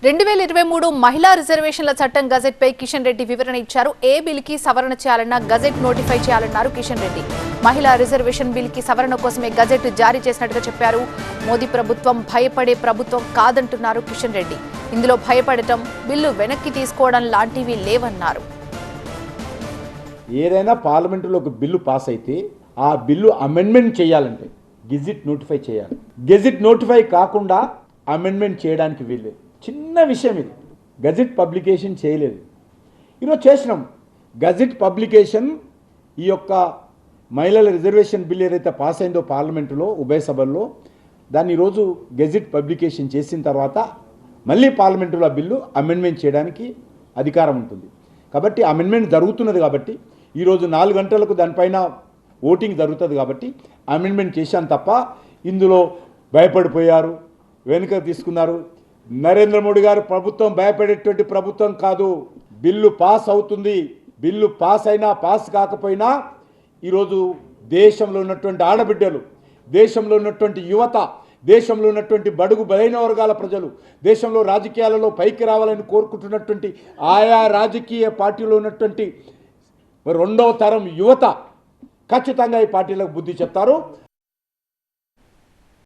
2023 మహిళా రిజర్వేషన్ల చట్టం గజెట్ పై కిషన్ రెడ్డి వివరణ ఇచ్చారు. ఏ బిల్ కి సవరణ చేయాలన్నా గజెట్ నోటిఫై చేయాలన్నారు కిషన్ రెడ్డి. మహిళా రిజర్వేషన్ బిల్ కి సవరణ కోసమే గజెట్ జారీ చేసినట్టుగా చెప్పారు. మోదీ ప్రభుత్వం భయపడే ప్రభుత్వం కాదంటున్నారు కిషన్ రెడ్డి. ఇందులో భయపడటం, బిల్లు వెనక్కి తీసుకోవడం లాంటివి లేవన్నారు. ఏదైనా పార్లమెంటులో ఒక బిల్లు పాస్ అయితే ఆ బిల్లు అమెండ్మెంట్ చేయాలంటే గెజిట్ నోటిఫై చేయాలి. గెజిట్ నోటిఫై కాకుండా అమెండ్మెంట్ చేయడానికి వీల్లేదు. చిన్న విషయం ఇది. గజెట్ పబ్లికేషన్ చేయలేదు, ఈరోజు చేసినాం. గజెట్ పబ్లికేషన్ ఈ యొక్క మహిళల రిజర్వేషన్ బిల్ ఏదైతే పాస్ అయిందో పార్లమెంటులో ఉభయ సభల్లో, దాన్ని ఈరోజు గెజెట్ పబ్లికేషన్ చేసిన తర్వాత మళ్ళీ పార్లమెంటులో ఆ బిల్లు అమెండ్మెంట్ చేయడానికి అధికారం ఉంటుంది. కాబట్టి అమెండ్మెంట్ జరుగుతున్నది కాబట్టి ఈరోజు 4 గంటలకు దానిపైన ఓటింగ్ జరుగుతుంది కాబట్టి అమెండ్మెంట్ చేశాను తప్ప ఇందులో భయపడిపోయారు, వెనుక తీసుకున్నారు. నరేంద్ర మోడీ గారు ప్రభుత్వం భయపడేటువంటి ప్రభుత్వం కాదు. బిల్లు పాస్ అవుతుంది. బిల్లు పాస్ అయినా పాస్ కాకపోయినా ఈరోజు దేశంలో ఉన్నటువంటి ఆడబిడ్డలు, దేశంలో ఉన్నటువంటి యువత, దేశంలో ఉన్నటువంటి బడుగు బలైన వర్గాల ప్రజలు, దేశంలో రాజకీయాలలో పైకి రావాలని కోరుకుంటున్నటువంటి ఆయా రాజకీయ పార్టీలో ఉన్నటువంటి 2వ తరం యువత ఖచ్చితంగా ఈ పార్టీలకు బుద్ధి చెప్తారు.